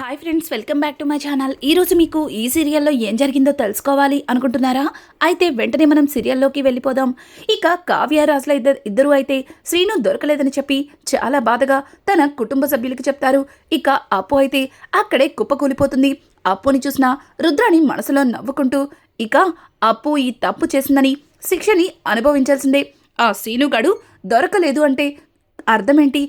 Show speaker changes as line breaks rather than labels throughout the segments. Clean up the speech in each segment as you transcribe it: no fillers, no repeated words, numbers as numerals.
Hi friends, welcome back to my channel. ఈరోజు మీకు ఈ సీరియల్లో ఏం జరిగిందో తెలుసుకోవాలి అనుకుంటున్నారా? అయితే వెంటనే మనం సీరియల్లోకి వెళ్ళిపోదాం. ఇక కావ్య రాజుల ఇద్దరు అయితే శ్రీను దొరకలేదని చెప్పి చాలా బాధగా తన కుటుంబ సభ్యులకి చెప్తారు. ఇక అప్పు అయితే అక్కడే కుప్పకూలిపోతుంది. అప్పుని చూసిన రుద్రాని మనసులో నవ్వుకుంటూ ఇక అప్పు ఈ తప్పు చేసిందని శిక్షని అనుభవించాల్సిందే. ఆ శ్రీనుగాడు దొరకలేదు అంటే అర్థమేంటి?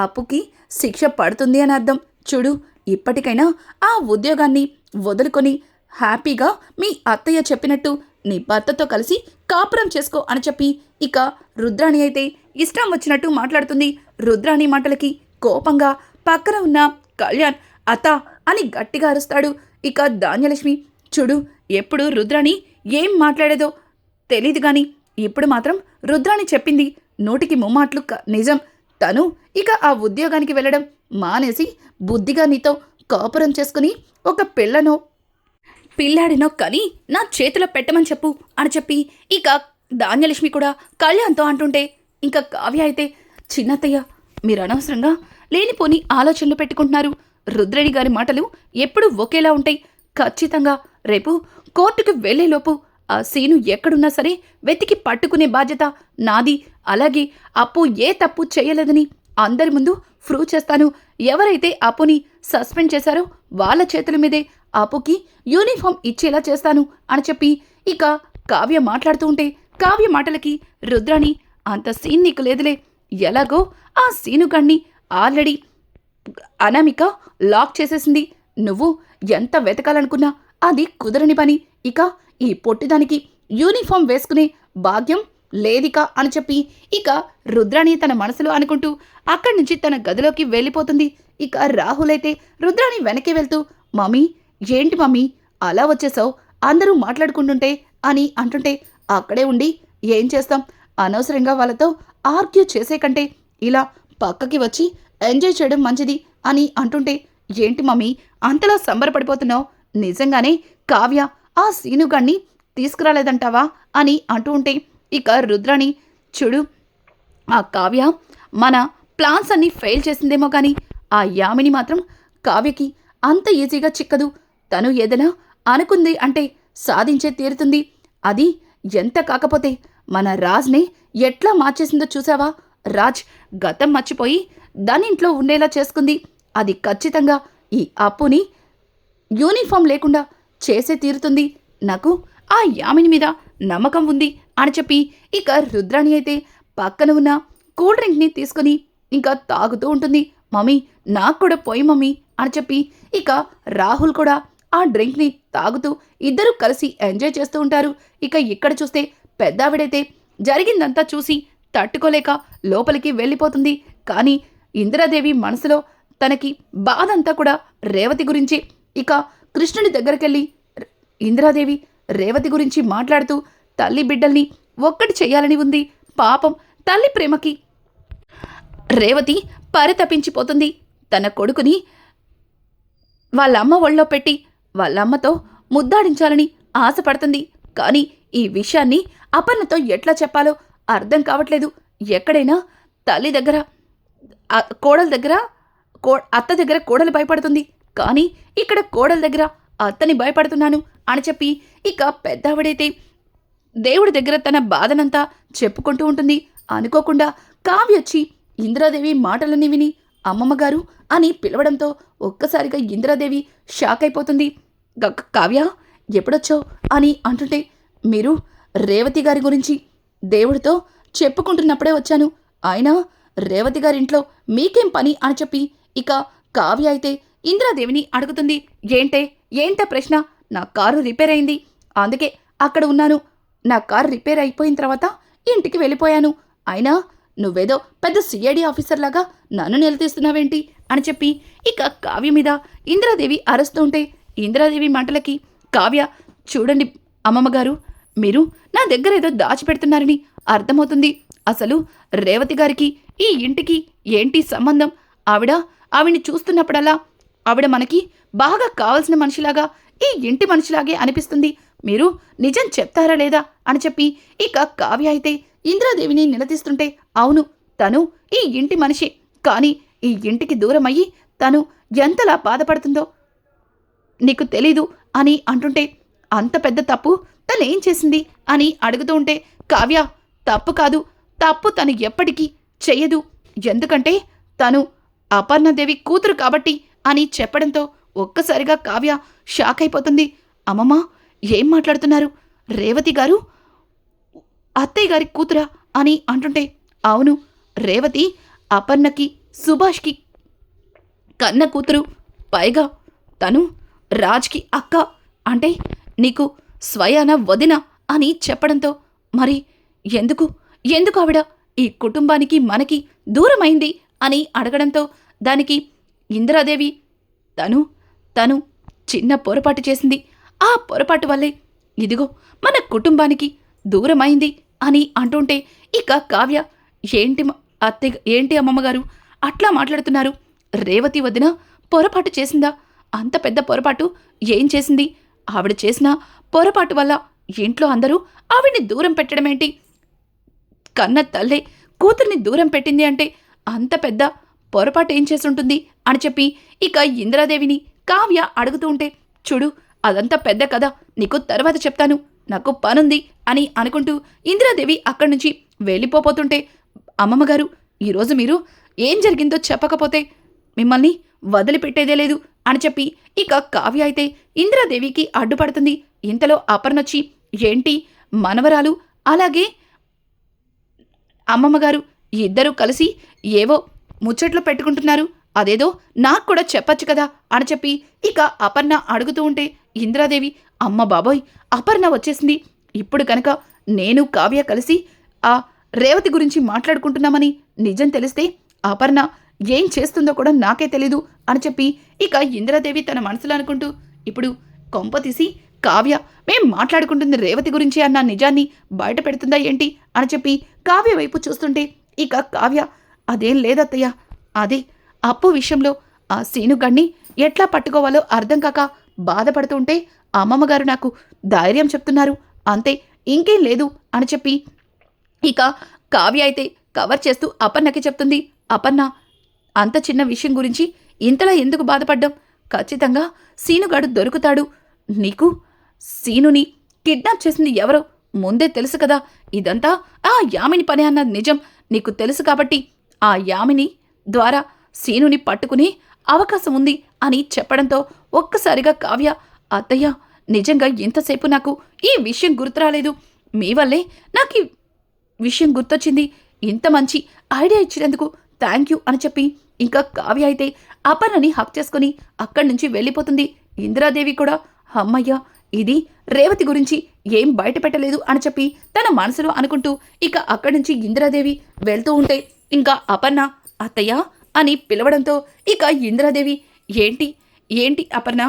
అప్పుకి శిక్ష పడుతుంది అని అర్థం. చూడు, ఇప్పటికైనా ఆ ఉద్యోగాన్ని వదులుకొని హ్యాపీగా మీ అత్తయ్య చెప్పినట్టు నీ భర్తతో కలిసి కాపురం చేసుకో అని చెప్పి ఇక రుద్రాణి అయితే ఇష్టం వచ్చినట్టు మాట్లాడుతుంది. రుద్రాణి మాటలకి కోపంగా పక్కన ఉన్న కళ్యాణ్ అత్త అని గట్టిగా అరుస్తాడు. ఇక ధాన్యలక్ష్మి, చూడు, ఎప్పుడు రుద్రాణి ఏం మాట్లాడేదో తెలీదు గాని ఇప్పుడు మాత్రం రుద్రాణి చెప్పింది నూటికి ముమ్మాట్లు నిజం. తను ఇక ఆ ఉద్యోగానికి వెళ్ళడం మానేసి బుద్ధిగా నీతో కాపురం చేసుకుని ఒక పిల్లాడినో కని నా చేతిలో పెట్టమని చెప్పు అని చెప్పి ఇక ధాన్యలక్ష్మి కూడా కళ్యాణ్తో అంటుంటే ఇంకా కావ్య అయితే, చిన్నత్తయ్య, మీరు అనవసరంగా లేనిపోని ఆలోచనలు పెట్టుకుంటున్నారు. రుద్రణి గారి మాటలు ఎప్పుడూ ఒకేలా ఉంటాయి. ఖచ్చితంగా రేపు కోర్టుకు వెళ్లేలోపు ఆ సీను ఎక్కడున్నా సరే వెతికి పట్టుకునే బాధ్యత నాది. అలాగే అప్పు ఏ తప్పు చేయలేదని అందరి ముందు ప్రూవ్ చేస్తాను. ఎవరైతే అప్పుని సస్పెండ్ చేశారో వాళ్ళ చేతుల మీదే అప్పుకి యూనిఫామ్ ఇచ్చేలా చేస్తాను అని చెప్పి ఇక కావ్య మాట్లాడుతూ ఉంటే కావ్య మాటలకి రుద్రాణి, అంత సీన్ నీకు లేదులే, ఎలాగో ఆ సీనుగాన్ని ఆల్రెడీ అనామిక లాక్ చేసేసింది. నువ్వు ఎంత వెతకాలనుకున్నా అది కుదరని పని. ఇక ఈ పొట్టిదానికి యూనిఫామ్ వేసుకునే భాగ్యం లేదిక అని చెప్పి ఇక రుద్రాణి తన మనసులో అనుకుంటూ అక్కడి నుంచి తన గదిలోకి వెళ్ళిపోతుంది. ఇక రాహుల్ అయితే రుద్రాణి వెనక్కి వెళ్తూ, మమ్మీ, ఏంటి మమ్మీ అలా వచ్చేసావు? అందరూ మాట్లాడుకుంటుంటే అని అంటుంటే, అక్కడే ఉండి ఏం చేస్తాం, అనవసరంగా వాళ్ళతో ఆర్గ్యూ చేసే కంటే ఇలా పక్కకి వచ్చి ఎంజాయ్ చేయడం మంచిది అని అంటుంటే, ఏంటి మమ్మీ అంతలా సంబరపడిపోతున్నావు? నిజంగానే కావ్య ఆ సీనుగాన్ని తీసుకురాలేదంటావా అని అంటూ ఉంటే ఇక రుద్రాణి, చూడు, ఆ కావ్య మన ప్లాన్స్ అన్నీ ఫెయిల్ చేసిందేమో కానీ ఆ యామిని మాత్రం కావ్యకి అంత ఈజీగా చిక్కదు. తను ఏదైనా అనుకుంది అంటే సాధించే తీరుతుంది. అది ఎంత కాకపోతే మన రాజ్నే ఎట్లా మార్చేసిందో చూసావా? రాజ్ గతం మర్చిపోయి దానింట్లో ఉండేలా చేసుకుంది. అది ఖచ్చితంగా ఈ అప్పుని యూనిఫామ్ లేకుండా చేసే తీరుతుంది. నాకు ఆ యామిని మీద నమ్మకం ఉంది అని చెప్పి ఇక రుద్రాణి అయితే పక్కన ఉన్న కూల్ డ్రింక్ని తీసుకుని ఇంకా తాగుతూ ఉంటుంది. మమ్మీ, నాకు కూడా పోయి మమ్మీ అని చెప్పి ఇక రాహుల్ కూడా ఆ డ్రింక్ని తాగుతూ ఇద్దరు కలిసి ఎంజాయ్ చేస్తూ ఉంటారు. ఇక ఇక్కడ చూస్తే పెద్దావిడైతే జరిగిందంతా చూసి తట్టుకోలేక లోపలికి వెళ్ళిపోతుంది. కానీ ఇందిరాదేవి మనసులో తనకి బాధంతా కూడా రేవతి గురించి. ఇక కృష్ణుడి దగ్గరికెళ్ళి ఇందిరాదేవి రేవతి గురించి మాట్లాడుతూ తల్లి బిడ్డల్ని ఒక్కటి చెయ్యాలని ఉంది. పాపం తల్లి ప్రేమకి రేవతి పరితపించిపోతుంది. తన కొడుకుని వాళ్ళమ్మ ఒళ్ళో పెట్టి వాళ్ళమ్మతో ముద్దాడించాలని ఆశపడుతుంది. కానీ ఈ విషయాన్ని అపర్ణతో ఎట్లా చెప్పాలో అర్థం కావట్లేదు. ఎక్కడైనా తల్లి దగ్గర కోడల దగ్గర అత్త దగ్గర కోడలు భయపడుతుంది, కానీ ఇక్కడ కోడల దగ్గర అత్తని భయపడుతున్నాను అని చెప్పి ఇక పెద్దావిడైతే దేవుడి దగ్గర తన బాధనంతా చెప్పుకుంటూ ఉంటుంది. అనుకోకుండా కావ్య వచ్చి ఇందిరాదేవి మాటలన్నీ విని అమ్మమ్మగారు అని పిలవడంతో ఒక్కసారిగా ఇందిరాదేవి షాక్ అయిపోతుంది. కావ్య, ఎప్పుడొచ్చావు అని అంటుంటే, మీరు రేవతి గారి గురించి దేవుడితో చెప్పుకుంటున్నప్పుడే వచ్చాను. అయినా రేవతి గారింట్లో మీకేం పని అని చెప్పి ఇక కావ్య అయితే ఇందిరాదేవిని అడుగుతుంది. ఏంటే ప్రశ్న? నా కారు రిపేర్ అయింది, అందుకే అక్కడ ఉన్నాను. నా కారు రిపేర్ అయిపోయిన తర్వాత ఇంటికి వెళ్ళిపోయాను. అయినా నువ్వేదో పెద్ద సిఐడి ఆఫీసర్ లాగా నన్ను నిలదీస్తున్నావేంటి అని చెప్పి ఇక కావ్య మీద ఇందిరాదేవి అరుస్తూ ఉంటే ఇందిరాదేవి మాటలకి కావ్య, చూడండి అమ్మమ్మగారు, మీరు నా దగ్గర ఏదో దాచిపెడుతున్నారని అర్థమవుతుంది. అసలు రేవతి గారికి ఈ ఇంటికి ఏంటి సంబంధం? ఆవిడ్ని చూస్తున్నప్పుడల్లా ఆవిడ మనకి బాగా కావాల్సిన మనిషిలాగా, ఈ ఇంటి మనిషిలాగే అనిపిస్తుంది. మీరు నిజం చెప్తారా లేదా అని చెప్పి ఇక కావ్య అయితే ఇందిరాదేవిని నిలదీస్తుంటే, అవును, తను ఈ ఇంటి మనిషి, కానీ ఈ ఇంటికి దూరమయ్యి తను ఎంతలా బాధపడుతుందో నీకు తెలీదు అని అంటుంటే, అంత పెద్ద తప్పు తనేం చేసింది అని అడుగుతూ ఉంటే, కావ్య తప్పు కాదు, తప్పు తను ఎప్పటికీ చెయ్యదు, ఎందుకంటే తను అపర్ణదేవి కూతురు కాబట్టి అని చెప్పడంతో ఒక్కసారిగా కావ్య షాక్ అయిపోతుంది. అమ్మమ్మ, ఏం మాట్లాడుతున్నారు? రేవతి గారు అత్తయ్య గారి కూతురా అని అంటుంటే, అవును, రేవతి అపర్ణకి సుభాష్కి కన్న కూతురు, పైగా తను రాజ్కి అక్క, అంటే నీకు స్వయాన వదిన అని చెప్పడంతో, మరి ఎందుకు ఎందుకు ఆవిడ ఈ కుటుంబానికి మనకి దూరమైంది అని అడగడంతో, దానికి ఇందిరాదేవి తను చిన్న పొరపాటు చేసింది, ఆ పొరపాటు వల్లే ఇదిగో మన కుటుంబానికి దూరమైంది అని అంటుంటే, ఇక కావ్య ఏంటి అమ్మమ్మగారు అట్లా మాట్లాడుతున్నారు? రేవతి వదిన పొరపాటు చేసిందా? అంత పెద్ద పొరపాటు ఏం చేసింది? ఆవిడ చేసిన పొరపాటు వల్ల ఇంట్లో అందరూ ఆవిడ్ని దూరం పెట్టడమేంటి? కన్న తల్లే కూతుర్ని దూరం పెట్టింది అంటే అంత పెద్ద పొరపాటు ఏం చేసుంటుంది అని చెప్పి ఇక ఇందిరాదేవిని కావ్య అడుగుతూ ఉంటే, చూడు, అదంతా పెద్ద కథ నీకు తర్వాత చెప్తాను, నాకు పనుంది అని అనుకుంటూ ఇందిరాదేవి అక్కడి నుంచి వెళ్ళిపోతుంటే, అమ్మమ్మగారు, ఈరోజు మీరు ఏం జరిగిందో చెప్పకపోతే మిమ్మల్ని వదిలిపెట్టేదే లేదు అని చెప్పి ఇక కావ్య అయితే ఇందిరాదేవికి అడ్డుపడుతుంది. ఇంతలో అపర్ణొచ్చి, ఏంటి మనవరాలు అలాగే అమ్మమ్మగారు ఇద్దరూ కలిసి ఏవో ముచ్చట్లు పెట్టుకుంటున్నారు, అదేదో నాకు కూడా చెప్పచ్చు కదా అని చెప్పి ఇక అపర్ణ అడుగుతూ ఉంటే, ఇందిరాదేవి, అమ్మ బాబోయ్, అపర్ణ వచ్చేసింది, ఇప్పుడు కనుక నేను కావ్య కలిసి ఆ రేవతి గురించి మాట్లాడుకుంటున్నామని నిజం తెలిస్తే అపర్ణ ఏం చేస్తుందో కూడా నాకే తెలీదు అని చెప్పి ఇక ఇందిరాదేవి తన మనసులో అనుకుంటూ, ఇప్పుడు కొంప తీసి కావ్య మేం మాట్లాడుకుంటుంది రేవతి గురించి అన్న నిజాన్ని బయట పెడుతుందా ఏంటి అని చెప్పి కావ్య వైపు చూస్తుంటే, ఇక కావ్య, అదేం లేదత్తయ్య, అదే అప్పు విషయంలో ఆ సీనుగాడిని ఎట్లా పట్టుకోవాలో అర్థం కాక బాధపడుతుంటే అమ్మమ్మగారు నాకు ధైర్యం చెప్తున్నారు, అంతే, ఇంకేం లేదు అని చెప్పి ఇక కావ్య అయితే కవర్ చేస్తూ అపర్ణకి చెప్తుంది. అపర్ణ, అంత చిన్న విషయం గురించి ఇంతలా ఎందుకు బాధపడ్డాం? ఖచ్చితంగా సీనుగాడు దొరుకుతాడు. నీకు సీనుని కిడ్నాప్ చేసింది ఎవరో ముందే తెలుసు కదా, ఇదంతా ఆ యామిని పని అన్నది నిజం నీకు తెలుసు కాబట్టి ఆ యామిని ద్వారా సీనుని పట్టుకునే అవకాశం ఉంది అని చెప్పడంతో ఒక్కసారిగా కావ్య, అత్తయ్య, నిజంగా ఇంతసేపు నాకు ఈ విషయం గుర్తురాలేదు, మీ వల్లే నాకు ఈ విషయం గుర్తొచ్చింది, ఇంత మంచి ఐడియా ఇచ్చినందుకు థ్యాంక్ యూ అని చెప్పి ఇంకా కావ్య అయితే అపర్ణని హక్ చేసుకుని అక్కడి నుంచి వెళ్ళిపోతుంది. ఇందిరాదేవి కూడా, అమ్మయ్య, ఇది రేవతి గురించి ఏం బయట పెట్టలేదు అని చెప్పి తన మనసులో అనుకుంటూ ఇక అక్కడి నుంచి ఇందిరాదేవి వెళ్తూ ఉంటే ఇంకా అపర్ణ అత్తయ్య అని పిలవడంతో ఇక ఇందిరాదేవి, ఏంటి అపర్ణ,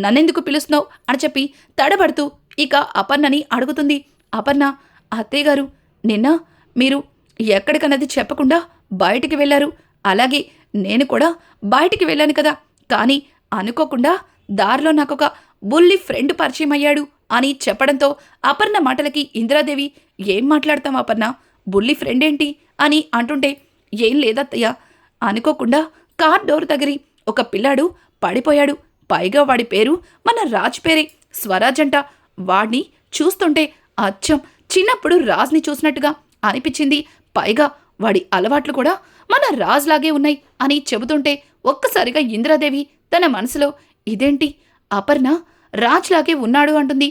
నన్నెందుకు పిలుస్తున్నావు అని చెప్పి తడబడుతూ ఇక అపర్ణని అడుగుతుంది. అపర్ణ, అత్తయ్య గారు, నిన్న మీరు ఎక్కడికన్నది చెప్పకుండా బయటికి వెళ్ళారు, అలాగే నేను కూడా బయటికి వెళ్ళాను కదా, కానీ అనుకోకుండా దారిలో నాకొక బుల్లి ఫ్రెండ్ పరిచయం అయ్యాడు అని చెప్పడంతో అపర్ణ మాటలకి ఇందిరాదేవి, ఏం మాట్లాడతాం అపర్ణ, బుల్లి ఫ్రెండ్ ఏంటి అని అంటుంటే, ఏం లేదత్తయ్య, అనుకోకుండా కార్ డోర్ దగ్గరి ఒక పిల్లాడు పడిపోయాడు, పైగా వాడి పేరు మన రాజ్ పేరే, స్వరాజ్ అంట, వాడిని చూస్తుంటే అచ్చం చిన్నప్పుడు రాజ్ని చూసినట్టుగా అనిపించింది, పైగా వాడి అలవాట్లు కూడా మన రాజ్లాగే ఉన్నాయి అని చెబుతుంటే ఒక్కసారిగా ఇందిరాదేవి తన మనసులో, ఇదేంటి అపర్ణ రాజ్లాగే ఉన్నాడు అంటుంది,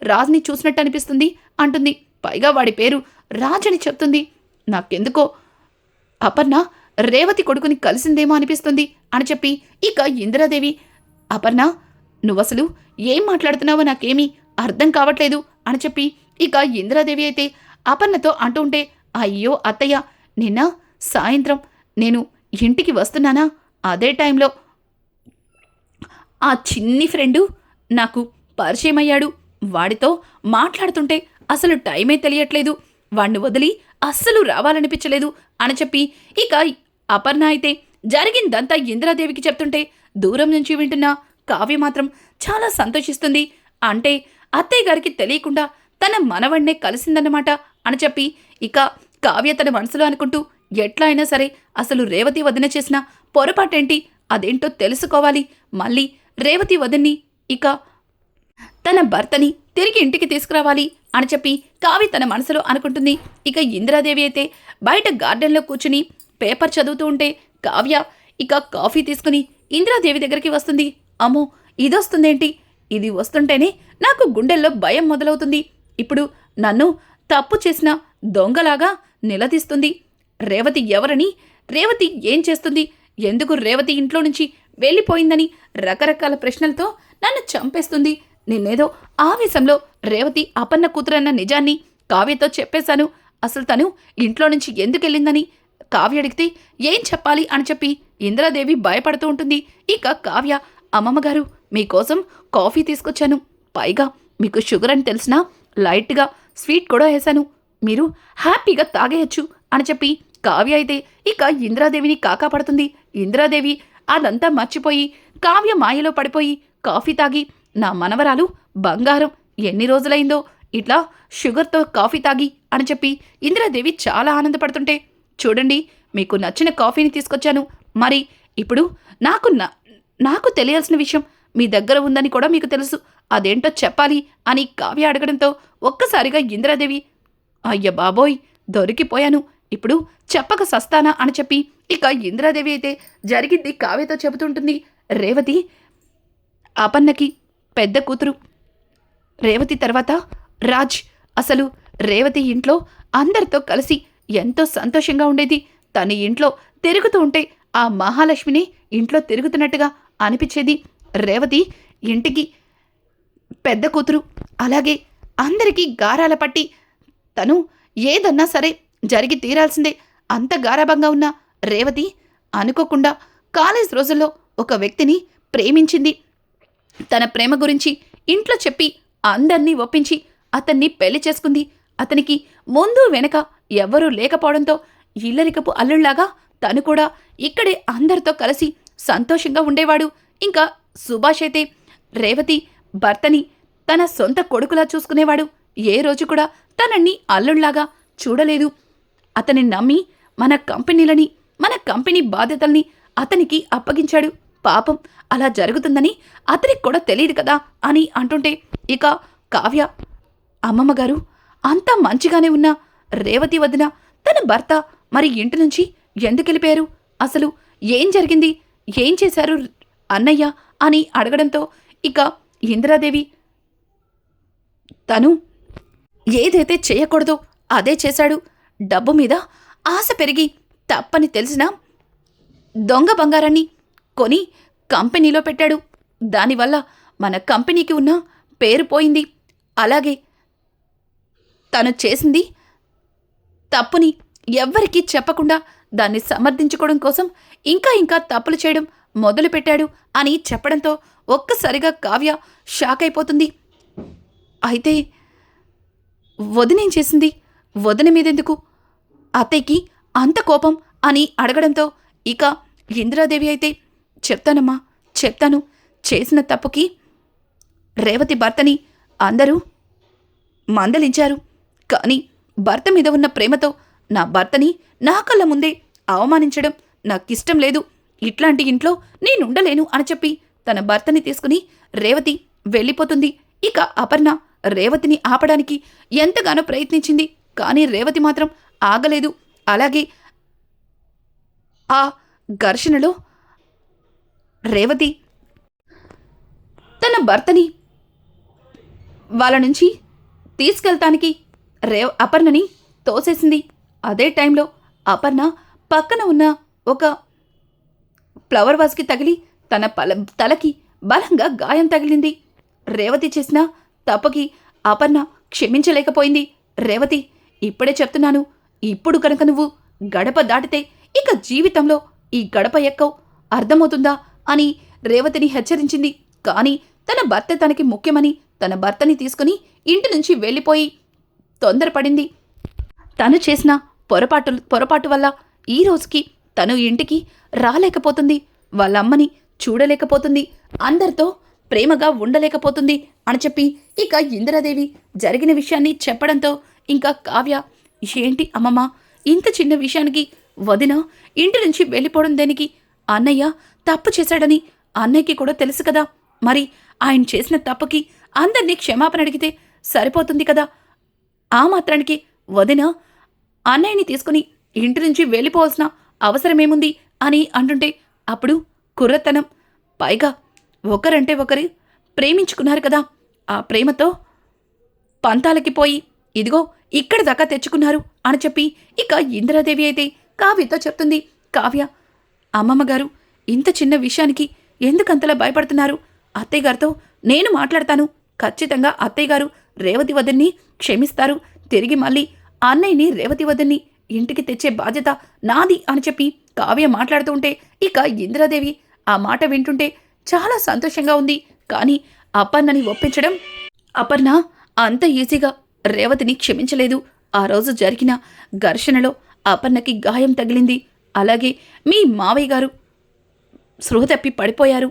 రాజ్ని చూసినట్టు అనిపిస్తుంది అంటుంది, పైగా వాడి పేరు రాజ్ అని చెప్తుంది, నాకెందుకో అపర్ణ రేవతి కొడుకుని కలిసిందేమో అనిపిస్తుంది అని చెప్పి ఇక ఇందిరాదేవి, అపర్ణ, నువ్వసలు ఏం మాట్లాడుతున్నావో నాకేమీ అర్థం కావట్లేదు అని చెప్పి ఇక ఇందిరాదేవి అయితే అపర్ణతో అంటూ ఉంటే, అయ్యో అత్తయ్య, నిన్న సాయంత్రం నేను ఇంటికి వస్తున్నానా, అదే టైంలో ఆ చిన్ని ఫ్రెండు నాకు పరిచయం అయ్యాడు, వాడితో మాట్లాడుతుంటే అసలు టైమే తెలియట్లేదు, వాణ్ణి వదిలి అస్సలు రావాలనిపించలేదు అని చెప్పి ఇక అపర్ణ అయితే జరిగిందంతా ఇందిరాదేవికి చెప్తుంటే దూరం నుంచి వింటున్న కావ్య మాత్రం చాలా సంతోషిస్తుంది. అంటే అత్తయ్య గారికి తెలియకుండా తన మనవణ్ణే కలిసిందన్నమాట అని చెప్పి ఇక కావ్య తన మనసులో అనుకుంటూ, ఎట్లా అయినా సరే అసలు రేవతి వదిన చేసిన పొరపాటేంటి, అదేంటో తెలుసుకోవాలి, మళ్ళీ రేవతి వదిన్ని ఇక తన భర్తని తిరిగి ఇంటికి తీసుకురావాలి అని చెప్పి కావ్య తన మనసులో అనుకుంటుంది. ఇక ఇందిరాదేవి అయితే బయట గార్డెన్లో కూర్చుని పేపర్ చదువుతూ ఉంటే కావ్య ఇక కాఫీ తీసుకుని ఇందిరాదేవి దగ్గరికి వస్తుంది. అమ్మో, ఇదొస్తుందేంటి? ఇది వస్తుంటేనే నాకు గుండెల్లో భయం మొదలవుతుంది. ఇప్పుడు నన్ను తప్పు చేసిన దొంగలాగా నిలదీస్తుంది. రేవతి ఎవరని, రేవతి ఏం చేస్తుంది, ఎందుకు రేవతి ఇంట్లో నుంచి వెళ్ళిపోయిందని రకరకాల ప్రశ్నలతో నన్ను చంపేస్తుంది. నిన్నేదో ఆవేశంలో రేవతి అపన్న కూతురన్న నిజాన్ని కావ్యతో చెప్పేశాను. అసలు తను ఇంట్లో నుంచి ఎందుకెళ్ళిందని కావ్య అడిగితే ఏం చెప్పాలి అని చెప్పి ఇందిరాదేవి భయపడుతూ ఉంటుంది. ఇక కావ్య, అమ్మమ్మగారు మీకోసం కాఫీ తీసుకొచ్చాను. పైగా మీకు షుగర్ అని తెలిసినా లైట్గా స్వీట్ కూడా వేశాను. మీరు హ్యాపీగా తాగేయచ్చు అని చెప్పి కావ్య అయితే ఇక ఇందిరాదేవిని కాకాపడుతుంది. ఇందిరాదేవి అదంతా మర్చిపోయి కావ్య మాయలో పడిపోయి కాఫీ తాగి, నా మనవరాలు బంగారం, ఎన్ని రోజులైందో ఇట్లా షుగర్తో కాఫీ తాగి అని చెప్పి ఇందిరాదేవి చాలా ఆనందపడుతుంటే, చూడండి మీకు నచ్చిన కాఫీని తీసుకొచ్చాను. మరి ఇప్పుడు నాకు తెలియాల్సిన విషయం మీ దగ్గర ఉందని కూడా మీకు తెలుసు. అదేంటో చెప్పాలి అని కావ్య అడగడంతో ఒక్కసారిగా ఇందిరాదేవి, అయ్య బాబోయ్, దొరికిపోయాను, ఇప్పుడు చెప్పక సస్తానా అని చెప్పి ఇక ఇందిరాదేవి అయితే జరిగింది కావ్యతో చెబుతుంటుంది. రేవతి అపన్నకి పెద్ద కూతురు. రేవతి తర్వాత రాజ్. అసలు రేవతి ఇంట్లో అందరితో కలిసి ఎంతో సంతోషంగా ఉండేది. తన ఇంట్లో తిరుగుతూ ఉంటే ఆ మహాలక్ష్మిని ఇంట్లో తిరుగుతున్నట్టుగా అనిపించేది. రేవతి ఇంటికి పెద్ద కూతురు, అలాగే అందరికీ గారాల పట్టి తను ఏదన్నా సరే జరిగి తీరాల్సిందే. అంత గారాబంగా ఉన్న రేవతి అనుకోకుండా కాలేజ్ రోజుల్లో ఒక వ్యక్తిని ప్రేమించింది. తన ప్రేమ గురించి ఇంట్లో చెప్పి అందర్నీ ఒప్పించి అతన్ని పెళ్లి చేసుకుంది. అతనికి ముందు వెనక ఎవ్వరూ లేకపోవడంతో ఇల్లరికపు అల్లుళ్లాగా తను కూడా ఇక్కడే అందరితో కలిసి సంతోషంగా ఉండేవాడు. ఇంకా సుభాష్ అయితే రేవతి భర్తని తన సొంత కొడుకులా చూసుకునేవాడు. ఏ రోజు కూడా తనని అల్లుళ్లాగా చూడలేదు. అతని నమ్మి మన కంపెనీ బాధ్యతల్ని అతనికి అప్పగించాడు. పాపం అలా జరుగుతుందని అతనికి కూడా తెలియదు కదా అని అంటుంటే ఇక కావ్య, అమ్మమ్మగారు అంతా మంచిగానే ఉన్న రేవతి వదిన తన భర్త మరి ఇంటి నుంచి ఎందుకు వెళ్ళిపోయారు? అసలు ఏం జరిగింది? ఏం చేశారు అన్నయ్య అని అడగడంతో ఇక ఇందిరాదేవి, తను ఏదైతే చేయకూడదో అదే చేశాడు. డబ్బు మీద ఆశ పెరిగి తప్పని తెలిసినా దొంగ బంగారాన్ని కొని కంపెనీలో పెట్టాడు. దానివల్ల మన కంపెనీకి ఉన్న పేరు పోయింది. అలాగే తను చేసింది తప్పుని ఎవ్వరికీ చెప్పకుండా దాన్ని సమర్థించుకోవడం కోసం ఇంకా తప్పులు చేయడం మొదలుపెట్టాడు అని చెప్పడంతో ఒక్కసారిగా కావ్య షాక్ అయిపోతుంది. అయితే వదినేం చేసింది? వదిన మీదెందుకు అత్తయ్యకి అంత కోపం అని అడగడంతో ఇక ఇందిరాదేవి అయితే, చెప్తాను, చేసిన తప్పుకి రేవతి భర్తని అందరూ మందలించారు. కానీ భర్త మీద ఉన్న ప్రేమతో నా భర్తని నా కళ్ళ ముందే అవమానించడం నాకిష్టం లేదు. ఇట్లాంటి ఇంట్లో నేనుండలేను అని చెప్పి తన భర్తని తీసుకుని రేవతి వెళ్ళిపోతుంది. ఇక అపర్ణ రేవతిని ఆపడానికి ఎంతగానో ప్రయత్నించింది. కానీ రేవతి మాత్రం ఆగలేదు. అలాగే ఆ ఘర్షణలో రేవతి తన భర్తని వాళ్ళ నుంచి తీసుకెళ్తానికి అపర్ణని తోసేసింది. అదే టైంలో అపర్ణ పక్కన ఉన్న ఒక ఫ్లవర్ వాజ్కి తగిలి తన తలకి బలంగా గాయం తగిలింది. రేవతి చేసిన తప్పుకి అపర్ణ క్షమించలేకపోయింది. రేవతి, ఇప్పుడే చెప్తున్నాను, ఇప్పుడు కనుక నువ్వు గడప దాటితే ఇక జీవితంలో ఈ గడప ఎక్కవు, అర్థమవుతుందా అని రేవతిని హెచ్చరించింది. కానీ తన భర్త తనకి ముఖ్యమని తన భర్తని తీసుకుని ఇంటి నుంచి వెళ్ళిపోయి తొందరపడింది. తను చేసిన పొరపాటు వల్ల ఈ రోజుకి తను ఇంటికి రాలేకపోతుంది, వాళ్ళమ్మని చూడలేకపోతుంది, అందరితో ప్రేమగా ఉండలేకపోతుంది అని చెప్పి ఇక ఇందిరాదేవి జరిగిన విషయాన్ని చెప్పడంతో ఇంకా కావ్య, ఏంటి అమ్మమ్మ, ఇంత చిన్న విషయానికి వదిన ఇంటి నుంచి వెళ్ళిపోవడం దేనికి? అన్నయ్య తప్పు చేశాడని అన్నయ్యకి కూడా తెలుసు కదా, మరి ఆయన చేసిన తప్పుకి అందరినీ క్షమాపణ అడిగితే సరిపోతుంది కదా. ఆ మాత్రానికి వదిన అన్నయ్యని తీసుకుని ఇంటి నుంచి వెళ్ళిపోవాల్సిన అవసరమేముంది అని అంటుంటే అప్పుడు కుర్రతనం, పైగా ఒకరంటే ఒకరు ప్రేమించుకున్నారు కదా, ఆ ప్రేమతో పంతాలకి పోయి ఇదిగో ఇక్కడ దాకా తెచ్చుకున్నారు అని చెప్పి ఇక ఇందిరాదేవి అయితే కావ్యతో చెప్తుంది. కావ్య, అమ్మమ్మగారు ఇంత చిన్న విషయానికి ఎందుకంతలా భయపడుతున్నారు? అత్తయ్యగారితో నేను మాట్లాడతాను. ఖచ్చితంగా అత్తయ్యగారు రేవతి వదిన్ని క్షమిస్తారు. తిరిగి మళ్ళీ అన్నయ్యని రేవతి వదిన్ని ఇంటికి తెచ్చే బాధ్యత నాది అని చెప్పి కావ్య మాట్లాడుతూ ఉంటే ఇక ఇందిరాదేవి ఆ మాట వింటుంటే చాలా సంతోషంగా ఉంది. కానీ అపర్ణని ఒప్పించడం, అపర్ణ అంత ఈజీగా రేవతిని క్షమించలేదు. ఆ రోజు జరిగిన ఘర్షణలో అపర్ణకి గాయం తగిలింది. అలాగే మీ మావయ్య గారు స్పృహ తప్పి పడిపోయారు.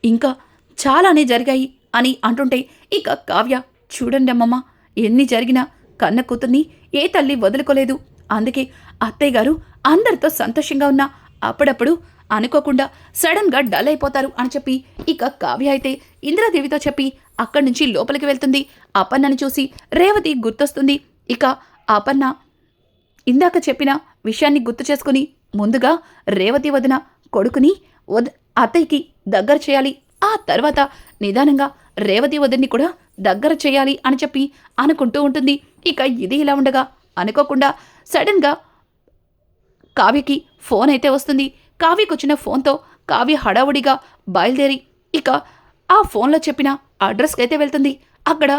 ఇంకా చాలానే జరిగాయి అని అంటుంటే ఇక కావ్య, చూడండి అమ్మమ్మ, ఎన్ని జరిగినా కన్న కూతుర్ని ఏ తల్లి వదులుకోలేదు. అందుకే అత్తయ్య గారు అందరితో సంతోషంగా ఉన్నా అప్పుడప్పుడు అనుకోకుండా సడన్గా డల్ అయిపోతారు అని చెప్పి ఇక కావ్య అయితే ఇందిరాదేవితో చెప్పి అక్కడి నుంచి లోపలికి వెళ్తుంది. అపర్ణని చూసి రేవతి గుర్తొస్తుంది. ఇక అపర్ణ ఇందాక చెప్పిన విషయాన్ని గుర్తు చేసుకుని ముందుగా రేవతి వదిన కొడుకుని అత్తయ్యకి దగ్గర చేయాలి, ఆ తర్వాత నిదానంగా రేవతి వదిన్ని కూడా దగ్గర చేయాలి అని చెప్పి అనుకుంటూ ఉంటుంది. ఇక ఇది ఇలా ఉండగా అనుకోకుండా సడన్గా కావ్యకి ఫోన్ అయితే వస్తుంది. కావ్యకు వచ్చిన ఫోన్తో కావ్య హడావుడిగా బయలుదేరి ఇక ఆ ఫోన్లో చెప్పిన అడ్రస్కి అయితే వెళ్తుంది. అక్కడ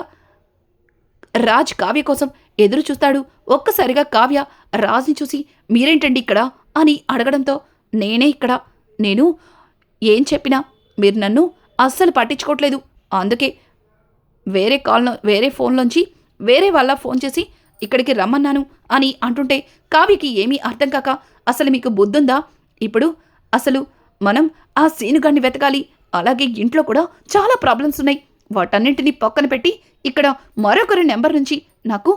రాజ్ కావ్య కోసం ఎదురు చూస్తాడు. ఒక్కసారిగా కావ్య రాజ్ని చూసి మీరేంటండి ఇక్కడ అని అడగడంతో నేనే ఇక్కడ, నేను ఏం చెప్పినా మీరు నన్ను అస్సలు పట్టించుకోవట్లేదు, అందుకే వేరే ఫోన్లోంచి వేరే వాళ్ళ ఫోన్ చేసి ఇక్కడికి రమ్మన్నాను అని అంటుంటే కావ్యకి ఏమీ అర్థం కాక, అసలు మీకు బుద్ధుందా? ఇప్పుడు అసలు మనం ఆ సీనుగాన్ని వెతకాలి, అలాగే ఇంట్లో కూడా చాలా ప్రాబ్లమ్స్ ఉన్నాయి, వాటన్నింటినీ పక్కన పెట్టి ఇక్కడ మరొకరి నెంబర్ నుంచి నాకు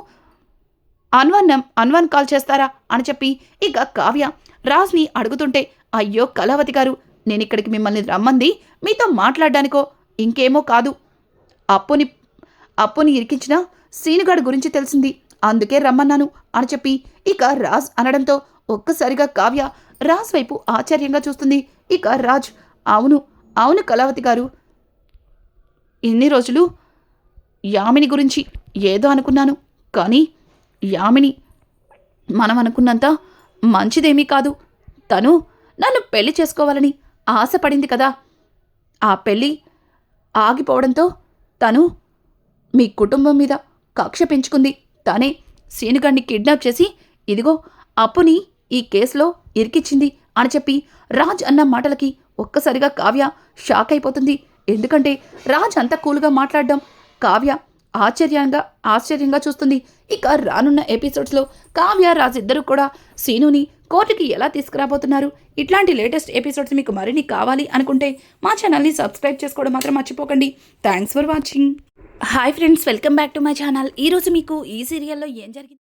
అన్వన్ కాల్ చేస్తారా అని చెప్పి ఇక కావ్య రాజ్ని అడుగుతుంటే, అయ్యో కళావతి గారు, నేను ఇక్కడికి మిమ్మల్ని రమ్మంది మీతో మాట్లాడడానికో ఇంకేమో కాదు, అప్పుని ఇరికించిన సీనుగాడు గురించి తెలిసింది, అందుకే రమ్మన్నాను అని చెప్పి ఇక రాజ్ అనడంతో ఒక్కసారిగా కావ్య రాజ్ వైపు ఆశ్చర్యంగా చూస్తుంది. ఇక రాజ్, అవును కళావతి గారు, ఇన్ని రోజులు యామిని గురించి ఏదో అనుకున్నాను, కానీ యామిని మనం అనుకున్నంత మంచిదేమీ కాదు. తను నన్ను పెళ్లి చేసుకోవాలని ఆశపడింది కదా, ఆ పెళ్ళి ఆగిపోవడంతో తను మీ కుటుంబం మీద కక్ష పెంచుకుంది. తనే సీనుగాడిని కిడ్నాప్ చేసి ఇదిగో అప్పుని ఈ కేసులో ఇరికిచ్చింది అని చెప్పి రాజ్ అన్న మాటలకి ఒక్కసారిగా కావ్య షాక్ అయిపోతుంది. ఎందుకంటే రాజ్ అంత కూల్గా మాట్లాడడం కావ్య ఆశ్చర్యంగా చూస్తుంది. ఇక రానున్న ఎపిసోడ్స్లో కావ్య రాజ్ ఇద్దరు కూడా సీనుని కోర్టుకి ఎలా తీసుకురాబోతున్నారు, ఇట్లాంటి లేటెస్ట్ ఎపిసోడ్స్ మీకు మరిన్ని కావాలి అనుకుంటే మా ఛానల్ని సబ్స్క్రైబ్ చేసుకోవడం మాత్రం మర్చిపోకండి. Thanks for watching. Hi friends, welcome back to my channel. ఈరోజు మీకు ఈ సీరియల్లో ఏం జరిగింది?